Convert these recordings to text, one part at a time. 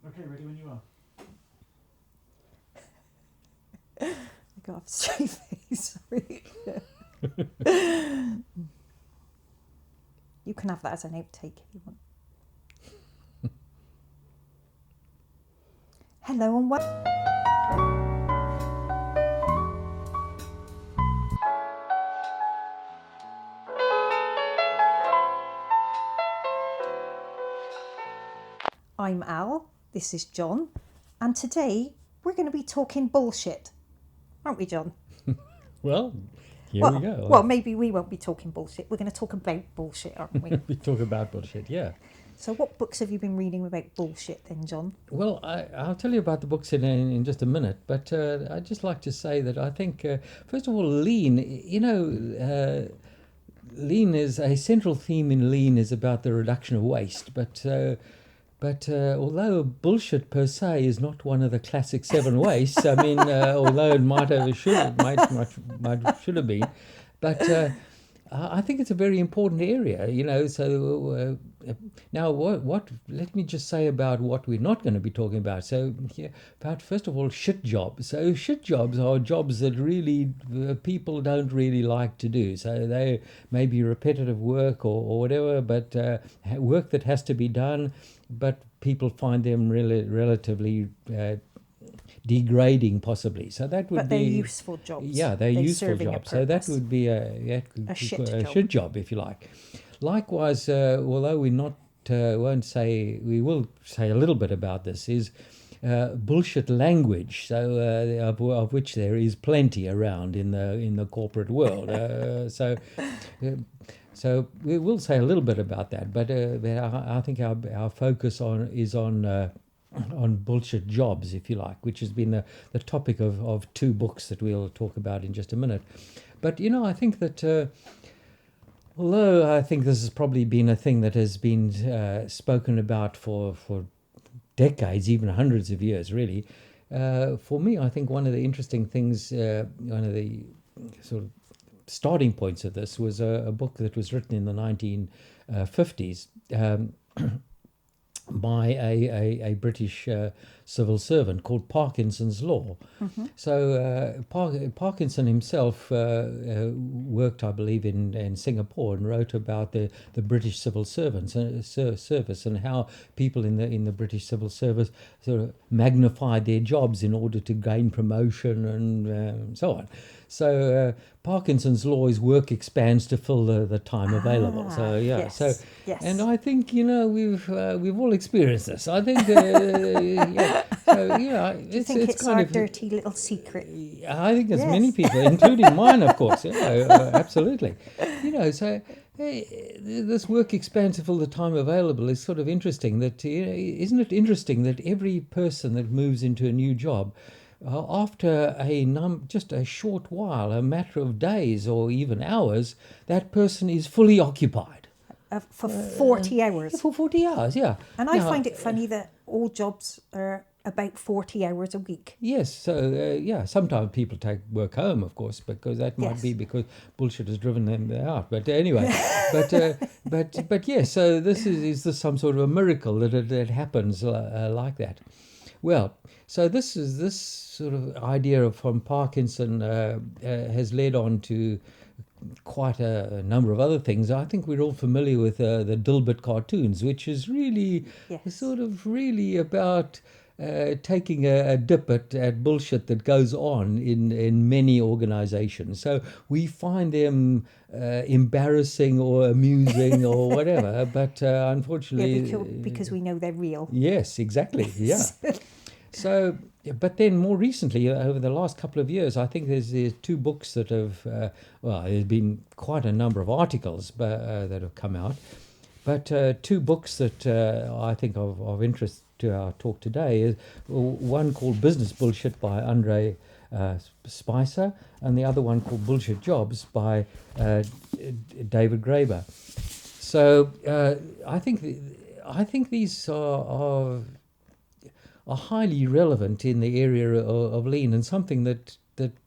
Okay, ready when you are. I got a straight face, sorry. You can have that as an outtake if you want. Hello and welcome. I'm Al, this is John, and today we're going to be talking bullshit. Aren't we, John? Well, here we go. Well, maybe we won't be talking bullshit. We're going to talk about bullshit, aren't we? We talk about bullshit, yeah. So what books have you been reading about bullshit then, John? Well, I'll tell you about the books in just a minute, but I'd just like to say that I think, first of all, lean, lean is a central theme in lean is about the reduction of waste, but although bullshit per se is not one of the classic 7 wastes, I mean, although it might should have been, but I think it's a very important area, So now, what? Let me just say about what we're not going to be talking about. So, about first of all, shit jobs. So, shit jobs are jobs that really people don't really like to do. So, they may be repetitive work or whatever, but work that has to be done. But people find them relatively degrading, possibly. So that would But they're useful jobs. Yeah, they're useful jobs. So that would be a shit job, if you like. Likewise, although we will say a little bit about this, is bullshit language. So of which there is plenty around in the corporate world. So we will say a little bit about that, but I think our focus is on bullshit jobs, if you like, which has been the topic of 2 books that we'll talk about in just a minute. But I think that although I think this has probably been a thing that has been spoken about for decades, even hundreds of years, really. For me, I think one of the interesting things, one of the sort of starting points of this was a book that was written in the 1950s by a British civil servant called Parkinson's Law. Mm-hmm. So Parkinson himself worked, I believe, in Singapore and wrote about the British civil service and how people in the British civil service sort of magnified their jobs in order to gain promotion and so on. So Parkinson's law is work expands to fill the time available. So yes. And I think we've all experienced this. I think it's our dirty little secret? I think there's many people, including mine, of course. Absolutely. So this work expands to fill the time available is sort of interesting. That isn't it interesting that every person that moves into a new job, after just a short while, a matter of days or even hours, that person is fully occupied. For 40 hours. For 40 hours, yeah. And I find it funny that all jobs are about 40 hours a week. Yes, so sometimes people take work home, of course, because that might be because bullshit has driven them out. But anyway, but yes, so is this some sort of a miracle that it happens like that? Well, so this sort of idea from Parkinson has led on to quite a number of other things. I think we're all familiar with the Dilbert cartoons, which is really sort of really about taking a dip at bullshit that goes on in many organizations. So we find them embarrassing or amusing or whatever, but unfortunately... because we know they're real. Yes, exactly, yeah. So, but then more recently, over the last couple of years, I think there's 2 books that have, there's been quite a number of articles that have come out, but 2 books that I think of interest to our talk today is one called Business Bullshit by André Spicer, and the other one called Bullshit Jobs by David Graeber. So I think these are highly relevant in the area of lean, and something that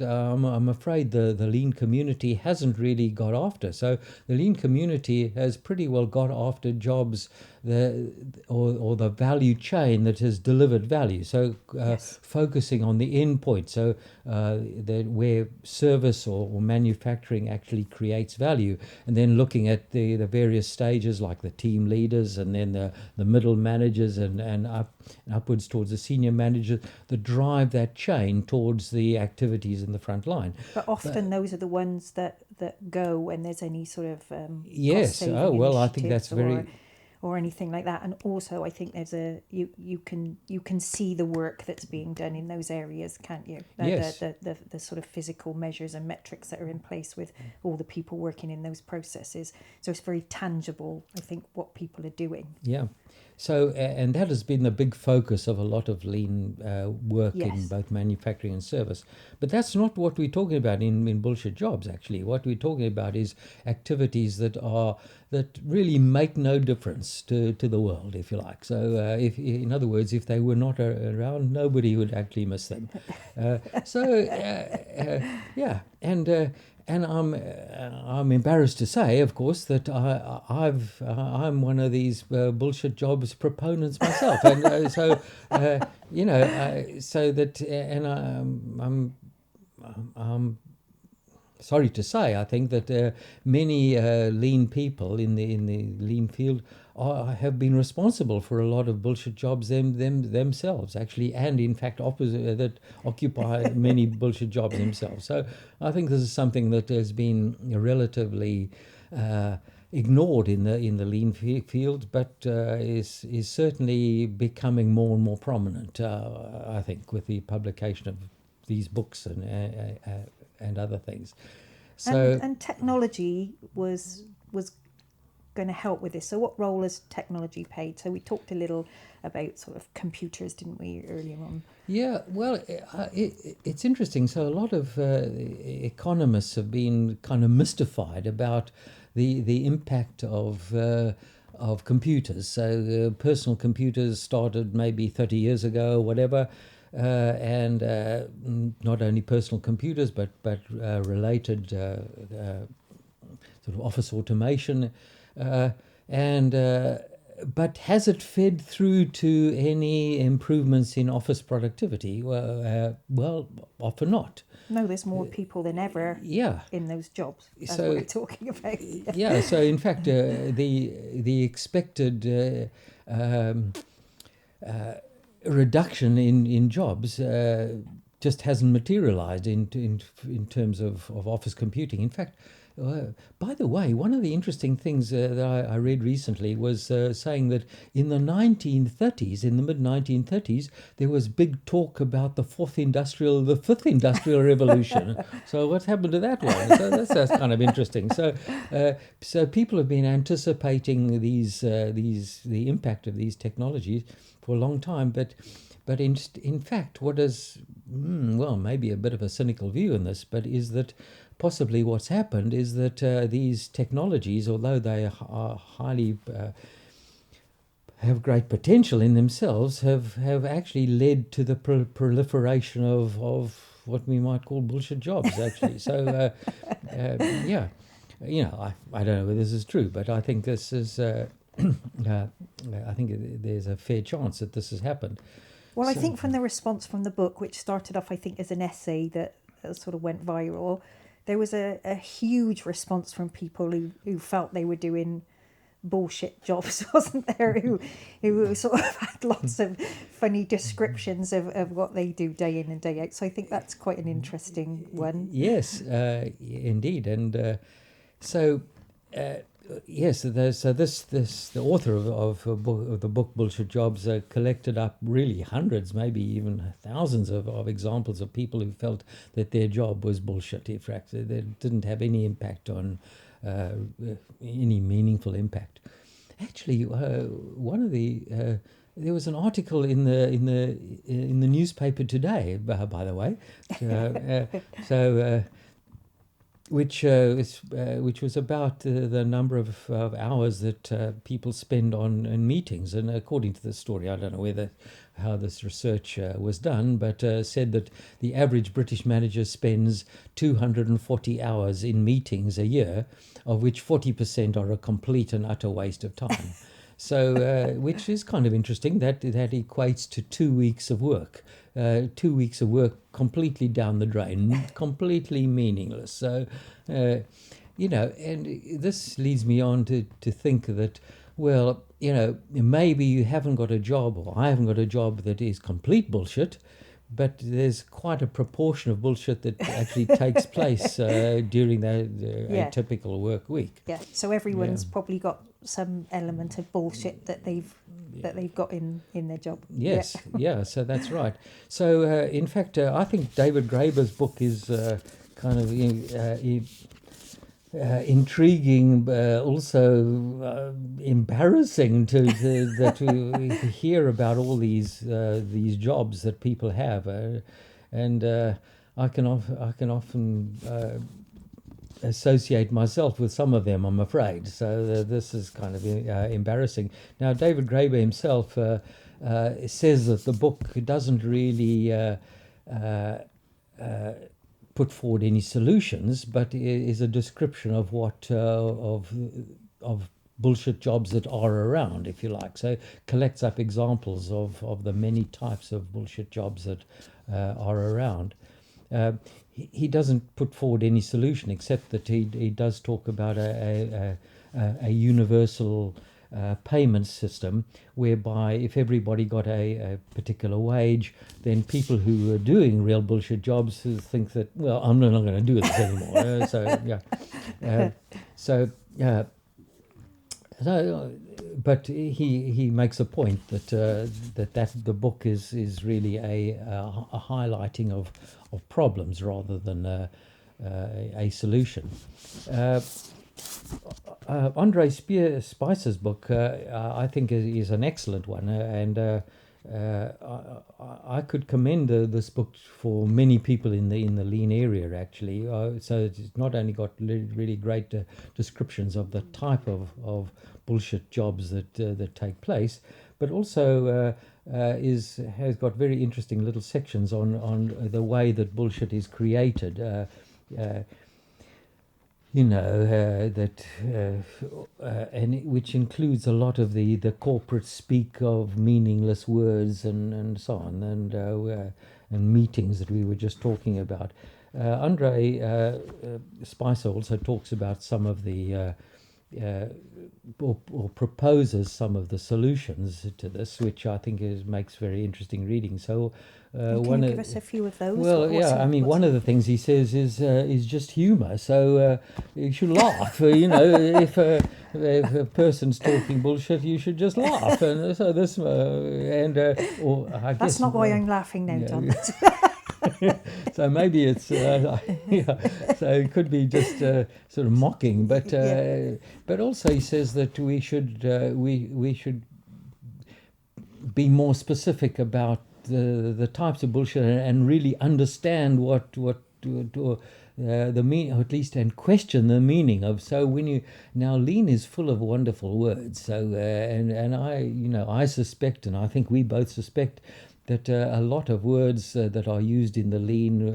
I'm afraid the lean community hasn't really got after. So the lean community has pretty well got after jobs or the value chain that has delivered value. So focusing on the end point, so where service or manufacturing actually creates value, and then looking at the various stages like the team leaders, and then the middle managers, and upwards towards the senior managers that drive that chain towards the activities in the front line. But often those are the ones that go when there's any sort of yes. Oh well, I think that's very. Or anything like that, and also I think there's you can see the work that's being done in those areas, can't you? Yes. The sort of physical measures and metrics that are in place with all the people working in those processes. So it's very tangible, I think, what people are doing. Yeah. So, and that has been the big focus of a lot of lean work in both manufacturing and service. But that's not what we're talking about in bullshit jobs, actually. What we're talking about is activities that really make no difference to the world, if you like. So, in other words, if they were not around, nobody would actually miss them. Yeah. And I'm embarrassed to say, of course, that I'm one of these bullshit jobs proponents myself, and so I'm sorry to say, I think that many lean people in the lean field have been responsible for a lot of bullshit jobs themselves, actually, and in fact that occupy many bullshit jobs themselves. So I think this is something that has been relatively ignored in the lean field, but is certainly becoming more and more prominent. I think with the publication of these books and other things. So and technology was going to help with this. So what role has technology played? So we talked a little about sort of computers, didn't we, earlier on? Yeah, well, it's interesting. So a lot of economists have been kind of mystified about the impact of computers. So personal computers started maybe 30 years ago or whatever. And not only personal computers, but related sort of office automation, but has it fed through to any improvements in office productivity? Well, often not. No, there's more people than ever in those jobs, as we're talking about. Yeah, so in fact, the expected reduction in jobs just hasn't materialized in terms of office computing. In fact, by the way, one of the interesting things that I read recently was saying that in the 1930s, in the mid-1930s, there was big talk about the fifth industrial revolution. So what's happened to that one? So that's kind of interesting. So people have been anticipating the impact of these technologies for a long time, but in fact, what is maybe a bit of a cynical view in this, but is that possibly what's happened is that these technologies, although they are highly have great potential in themselves, have actually led to the proliferation of what we might call bullshit jobs, actually. So yeah, I don't know whether this is true, but I think this is. I think there's a fair chance that this has happened. Well, I think from the response from the book, which started off, I think, as an essay that sort of went viral, there was a huge response from people who felt they were doing bullshit jobs, wasn't there? Who sort of had lots of funny descriptions of what they do day in and day out. So I think that's quite an interesting one. Yes, indeed. And so... yes, so the author of the book Bullshit Jobs collected up really hundreds, maybe even thousands of examples of people who felt that their job was bullshit. In fact, they didn't have any impact on any meaningful impact. Actually, one of the there was an article in the newspaper today, by the way. Which was about the number of hours that people spend on meetings, and according to the story, I don't know how this research was done, but said that the average British manager spends 240 hours in meetings a year, of which 40% are a complete and utter waste of time. So, which is kind of interesting. That equates to 2 weeks of work. 2 weeks of work completely down the drain, completely meaningless. So, and this leads me on to think that, well, maybe you haven't got a job, or I haven't got a job that is complete bullshit, but there's quite a proportion of bullshit that actually takes place during a typical work week. Yeah, so everyone's probably got some element of bullshit that they've got in their job. Yes, so that's right. So, in fact, I think David Graeber's book is kind of intriguing, also embarrassing to hear about all these jobs that people have, and I can often associate myself with some of them, I'm afraid. So this is kind of embarrassing. Now, David Graeber himself says that the book doesn't really put forward any solutions, but is a description of what of bullshit jobs that are around, if you like. So collects up examples of the many types of bullshit jobs that are around. He doesn't put forward any solution, except that he does talk about a universal payment system, whereby if everybody got a particular wage, then people who are doing real bullshit jobs think that, well, I'm not going to do this anymore. But he makes a point that the book is really a highlighting of problems rather than a solution. André Spicer's book, I think, is an excellent one, and I could commend this book for many people in the lean area, actually. So it's not only got really great descriptions of the type of bullshit jobs that take place, but also has got very interesting little sections on the way that bullshit is created. And which includes a lot of the corporate speak of meaningless words and so on, and meetings that we were just talking about. André Spicer also talks about some of the or proposes some of the solutions to this, which I think makes very interesting reading. So, can you give us a few of those? One of the things he says is just humour. So you should laugh. If a person's talking bullshit, you should just laugh. And so this, or I guess that's not why I'm laughing now, John. So maybe it's so it could be just sort of mocking, but also he says that we should be more specific about the types of bullshit and really understand what the meaning, or at least, and question the meaning of. So when lean is full of wonderful words. So and I suspect, and I think we both suspect, that a lot of words that are used in the lean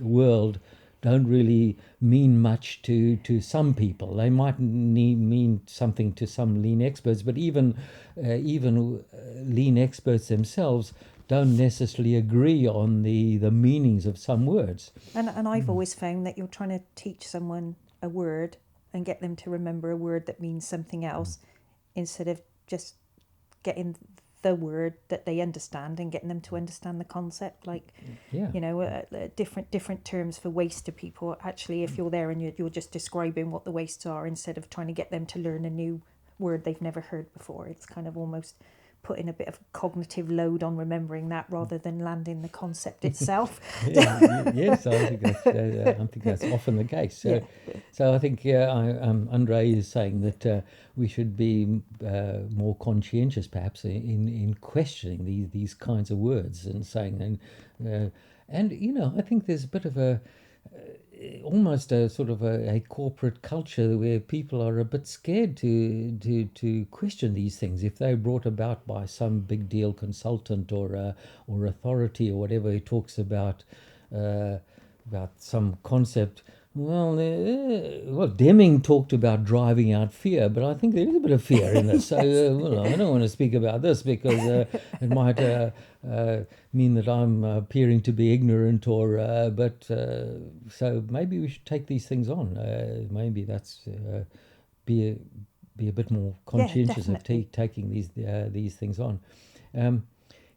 world don't really mean much to some people. They might mean something to some lean experts, but even lean experts themselves don't necessarily agree on the meanings of some words. And I've always found that you're trying to teach someone a word and get them to remember a word that means something else, instead of just getting the word that they understand and getting them to understand the concept. Like, different terms for waste to people. Actually, if you're there and you're just describing what the wastes are, instead of trying to get them to learn a new word they've never heard before, it's kind of almost putting a bit of cognitive load on remembering that rather than landing the concept itself. Yes, I think that's often the case. So I think André is saying that we should be more conscientious, perhaps, in questioning these kinds of words and saying, and I think there's a bit of almost a sort of a corporate culture where people are a bit scared to question these things if they're brought about by some big deal consultant or authority or whatever who talks about some concept. Well, Deming talked about driving out fear, but I think there is a bit of fear in this. So, well, I don't want to speak about this because it might mean that I'm appearing to be ignorant, but so maybe we should take these things on. Maybe that's be a bit more conscientious of taking these things on.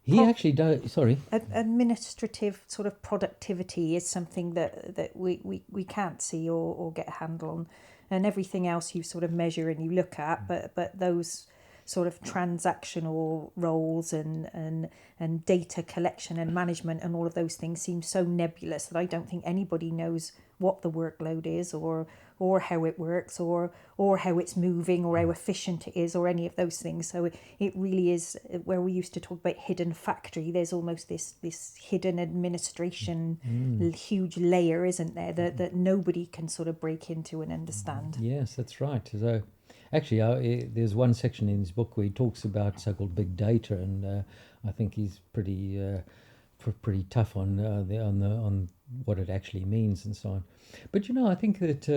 He actually does. Sorry. Administrative sort of productivity is something that we can't see or get a handle on, and everything else you sort of measure and you look at, but those sort of transactional roles and data collection and management and all of those things seem so nebulous that I don't think anybody knows what the workload is or how it works or how it's moving or how efficient it is or any of those things. So it really is where we used to talk about hidden factory. There's almost this hidden administration huge layer, isn't there, that nobody can sort of break into and understand. Yes, that's right. So actually, there's one section in his book where he talks about so-called big data, and I think he's pretty tough on what it actually means and so on. But I think that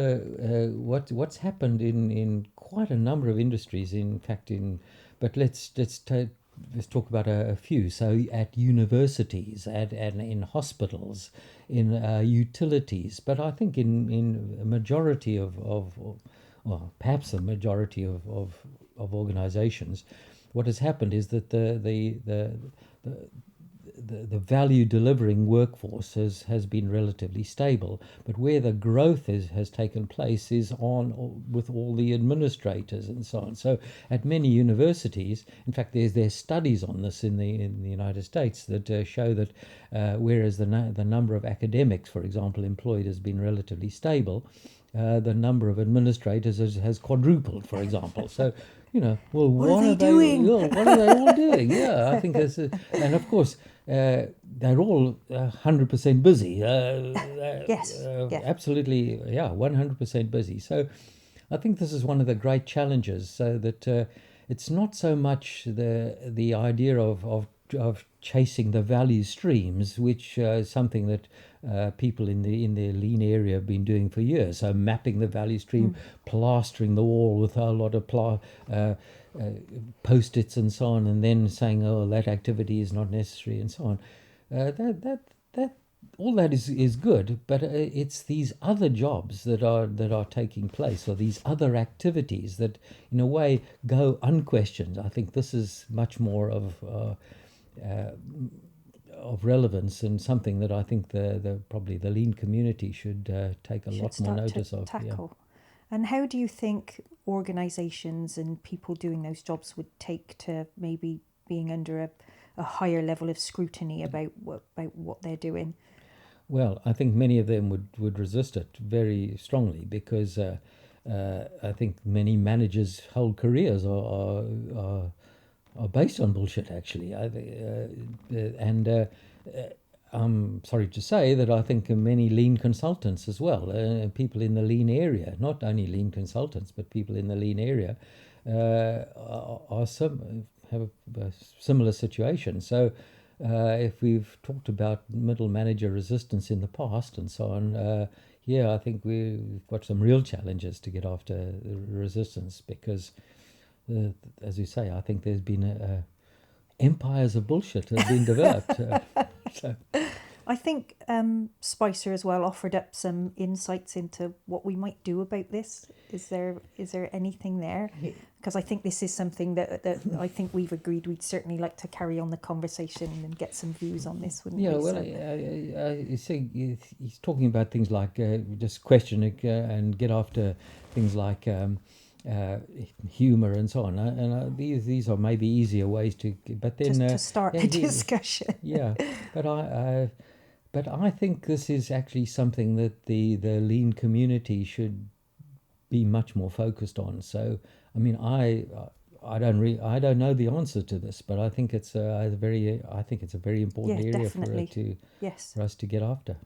what's happened in quite a number of industries, in fact, but let's talk about a few. So at universities, and in hospitals, in utilities, but I think in a majority of well, perhaps the majority of organizations, what has happened is that the value delivering workforce has been relatively stable, but where the growth has taken place is with all the administrators and so on. So at many universities, in fact, there's studies on this in the United States that show that whereas the number of academics, for example, employed has been relatively stable, the number of administrators has quadrupled, for example. So, well, what are they doing? What are they all doing? Yeah, I think there's, and of course, they're all 100% busy. Yes. Absolutely, 100% busy. So, I think this is one of the great challenges. So that it's not so much the idea of chasing the value streams, which is something that people in the lean area have been doing for years. So mapping the value stream, plastering the wall with a lot of post-its and so on, and then saying, oh, that activity is not necessary and so on. That all that is good, but it's these other jobs that are taking place, or these other activities that in a way go unquestioned. I think this is much more of relevance, and something that I think probably the lean community should take a lot more notice of. Tackle. Yeah. And how do you think organisations and people doing those jobs would take to maybe being under a higher level of scrutiny about what they're doing? Well, I think many of them would resist it very strongly, because I think many managers' whole careers are based on bullshit, actually. I'm sorry to say that I think many lean consultants as well, people in the lean area, not only lean consultants, but people in the lean area, have a similar situation. So if we've talked about middle manager resistance in the past and so on, I think we've got some real challenges to get after resistance, because as you say, I think there's been empires of bullshit that have been developed. So I think Spicer as well offered up some insights into what we might do about this. Is there anything there? Because I think this is something that I think we've agreed we'd certainly like to carry on the conversation and get some views on this, wouldn't we? Yeah, well, you see, he's talking about things like just questioning and get after things like humour and so on, and these are maybe easier ways to. But then just to start the discussion. Yeah, but I think this is actually something that the lean community should be much more focused on. So I mean, I don't know the answer to this, but I think it's a very important area for us to get after.